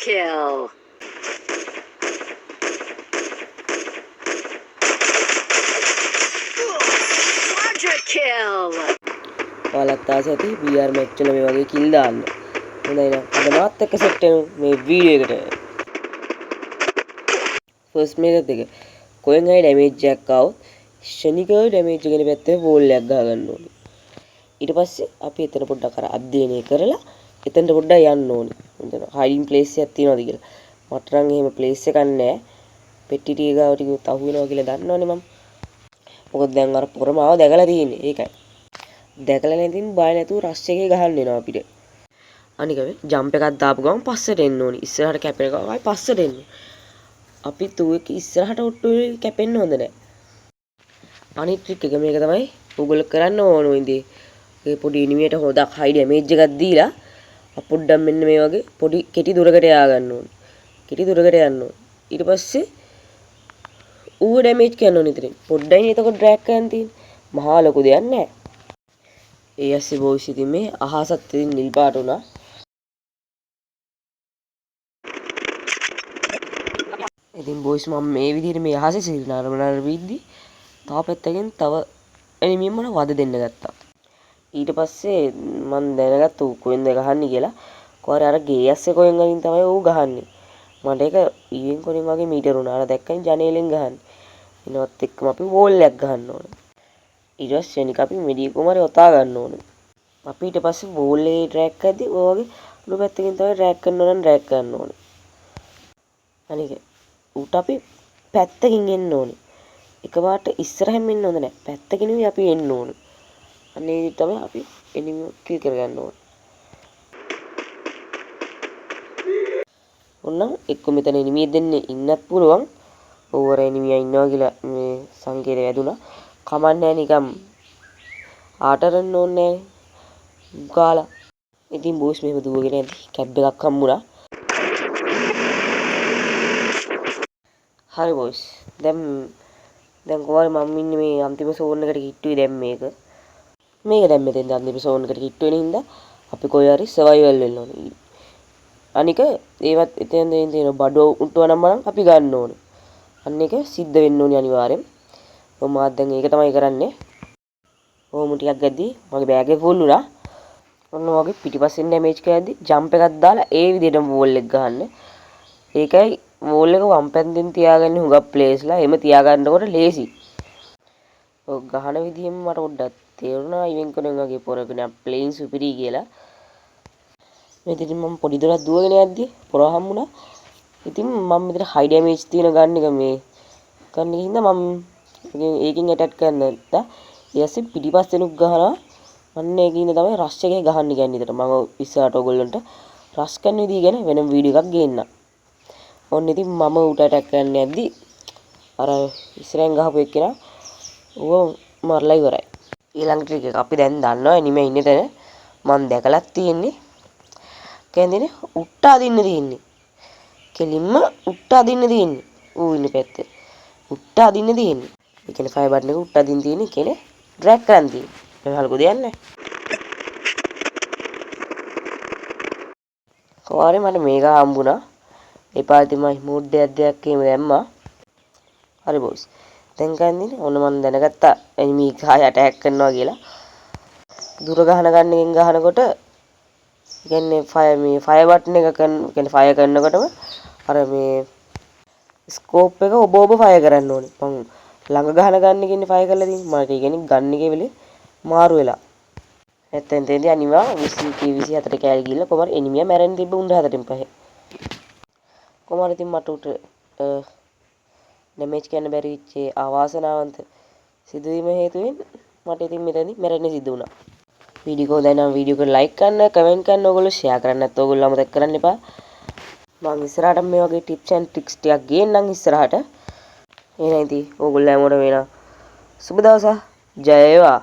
kill. Quadra kill. ඔයාලත් ආස ඇති BR match වල මේ වගේ kill දාන්න. හොඳයි නේද? අද මාත් එක්ක set වෙනු මේ වීඩියෝ එකට. first මේකත් එක. කොහෙන් හරි damage එකක් ආවොත් ශනිකව damage එකේ පැත්තේ wall එකක් ගහ ගන්න ඕනේ. ඊට පස්සේ අපි එතන පොඩ්ඩක් අර අධ්‍යයනය කරලා එතනට පොඩ්ඩක් යන්න ඕනේ. එතන hiding place එකක් තියෙනවද කියලා. මට නම් එහෙම place එකක් නැහැ. පෙට්ටි ටික ගාව ටික අහු වෙනවා කියලා දන්නවනේ මම. මොකද දැන් අර පොරමාව දැකලා තියෙන්නේ. ඒකයි. දැකලා නැතිනම් බය නැතුව රෂ් එකේ ගහන්න වෙනවා අපිට. අනික මේ ජම්ප් එකක් දාපු ගමන් පස්සට එන්න ඕනේ. ඉස්සරහට කැපෙන ගමන් ආයි පස්සට එන්න. අපි තු එක ඉස්සරහට ඔට්ටු කැපෙන්න හොඳ නැහැ. අනිත් ට්‍රික් එක මේක තමයි ඕගොල්ලෝ කරන්න ඕන ඉතින්. ඒ පොඩි එනිමියට හොදක් හයි ඩැමේජ් එකක් දීලා පොඩ්ඩක් මෙන්න මේ වගේ පොඩි කෙටි දුරකට යා ගන්න ඕනේ. කෙටි දුරකට යන්න ඕනේ. ඊට පස්සේ ඌව ඩැමේජ් කරන්න ඕනේ ඉතින්. පොඩ්ඩයි එතකොට ඩ්‍රැග් කරන් තියෙන්නේ. මහා ලොකු දෙයක් නැහැ. ඒ ඇස්සේ බොයිස් ඉතින් මේ අහසත් ඉතින් නිල් පාට උනා. ඉතින් බොයිස් මම මේ විදිහට මේ අහසේ සිරිනාරමනාර විද්දි තව පැත්තකින් තව එනිමියම මම වද දෙන්න ගත්තා. ඊට පස්සේ මම දැනගත්තා ඌ කොහෙන්ද ගහන්නේ කියලා. කොහරි අර ගේ ඇස්සේ කොහෙන් වලින් තමයි ඌ ගහන්නේ. මට ඒක ඊවෙන් කොහෙන් වගේ මීටර උනා. අර දැක්කන් ජනේලෙන් ගහන්නේ. ඊනවත් එක්කම අපි වෝල් එකක් ගහන්න ඕනේ. ඊට පස්සේ නික අපි මෙඩි කුමාරය ඔතා ගන්න ඕනේ. අපි ඊට පස්සේ වෝල් එකේ ට්‍රැක් කරද්දි ඔය වගේ අලු පැත්තකින් තමයි ට්‍රැක් කරනවා නම් ට්‍රැක් කරන්න ඕනේ. අනික ඌට අපි පැත්තකින් එන්න ඕනේ. එකපාරට ඉස්සරහින් එන්න හොඳ නැහැ. පැත්තකින් අපි එන්න ඕනේ. අනේ තමයි අපි එනිමි කිල් කරගන්න ඕනේ. ඔන්නම් එක්ක මෙතන එනිමිය දෙන්නේ ඉන්නත් පුළුවන්. ඕවර එනිමියා ඉන්නවා කියලා මේ සංකේතය වැදුනා. කමන්නේ නිකම් ආටරන්න ඕනේ නැහැ. ගාලා. ඉතින් බෝස් මෙහෙම දුවගෙන යද්දි කැබ් එකක් හම්බුණා. හරි බොයිස්. දැන් කොහොමද මම ඉන්නේ මේ අන්තිම සෝන් එකට කිට්ටුවේ දැන් මේක. මේක දැන් මෙතෙන් අන්තිම සෝන් එකට කිට්ටු වෙන හින්දා අපි කොයි හරි සර්වයිවල් වෙන්න ඕනේ. අනික ඒවත් එතෙන් තියෙන බඩෝ උට්ටුව නම් අපි ගන්න ඕනේ. අන්න ඒක සිද්ධ වෙන්න ඕනේ අනිවාර්යෙන්. මම දැන් ඒක තමයි කරන්නේ. ඕමු ටිකක් ගැද්දි මගේ බෑග් එක ෆුල් වුණා. ඔන්න වගේ පිටිපස්සෙන් ඩැමේජ් කරද්දි ජම්ප් එකක් දාලා ඒ විදිහටම වෝල් එක ගහන්න. ඒකයි වෝල් එක වම් පැත්තෙන් තියාගන්නේ හුඟක් ප්ලේස්ලා. එහෙම තියාගන්නකොට ලේසි. ඔය ගහන විදිහෙම මට පොඩ්ඩක් තේරුණා ඉවෙන් කොනෙන් වගේ පොරගෙන ප්ලේන් සුපිරි කියලා. මේ ඉතින් මම පොඩි දොරක් දුවගෙන යද්දි පොර හම්බුණා. ඉතින් මම මෙතන හයි ඩැමේජ් තියෙන ගන්න එක මේ ගන්න හින්දා මම ඒකෙන් ඇටැක් කරන්න නැත්තා. ඊයස්සේ පිටිපස්සෙන් උක් ගහනවා. අන්න ඒකින්ද තමයි රෂ් එකේ ගහන්න කියන්නේ. ඉතින් මම ඉස්සරහට ඔයගොල්ලන්ට රෂ් කරන විදිය ගැන වෙනම වීඩියෝ එකක් ගේන්නම්. ඔන්න ඉතින් මම උට ඇටැක් කරන්න යද්දි අර ඉස්සරෙන් ගහපු එක්කෙනා ඌව මරලා ඉවරයි. ඊළඟ ට්‍රික් එක අපි දැන් දන්නවා එනිමේ ඉන්නේ තැන මම දැකලත් තියෙන්නේ. කියන්නේ උට්ට අදින්න තියෙන්නේ. කෙලින්ම උට්ට අදින්න තියෙන්නේ. ඌ ඉන්න පැත්තේ. උට්ට අදින්න තියෙන්නේ. ඒ කියන්නේ ෆයර් බටන් එක උට්ට අදින්න තියෙන්නේ කියන්නේ ඩ්‍රැග් කරන් තියෙන්නේ. ඒක හල්කෝ දෙයක් නැහැ. කොහරි මට මේක හම්බුණා. ඒ පාටි මම මූඩ් දෙයක් එහෙම දැම්මා. හරි බොස්. දැන් කන්නේ ඔන්න මම දැනගත්තා එනිමි ගහය ඇටැක් කරනවා කියලා. දුර ගහන ගන්නකින් ගහනකොට කියන්නේ ෆයර් බටන් එක කියන්නේ ෆයර් කරනකොටම අර මේ ස්කෝප් එක ඔබ ෆයර් කරන්න ඕනේ. මම ළඟ ගහන ගන්නකින් ෆයර් කරලා තියෙන්නේ. මට ඒ කියන්නේ ගන්න එකේ වෙලේ මාරු වෙලා. නැත්නම් තේන්දි අනිවා 20 24 කෑලි ගිහලා කොහමද එනිමියා මැරෙන්න තිබ්බ උන් 4න් පහේ. කොහමද ඉතින් මට උට ඩැමේජ් කරන්න බැරි වෙච්ච අවාසනාවන්ත සිදුවීම හේතුවෙන් මට ඉතින් මෙතනදී මැරෙන්න සිදු වුණා. වීඩියෝ එක දැන් වීඩියෝ එක ලයික් කරන්න, කමෙන්ට් කරන්න, ඔයගොල්ලෝ ෂෙයා කරන්න නැත්නම් ඔයගොල්ලෝ අමතක කරන්න එපා. මම ඉස්සරහට මේ වගේ ටිප්ස් ඇන්ඩ් ට්‍රික්ස් ටිකක් ගේන්නම් ඉස්සරහට. එහෙනම් ඉතින් ඔයගොල්ලෝ හැමෝටම වෙන සුබ දවසක්. ජය වේවා.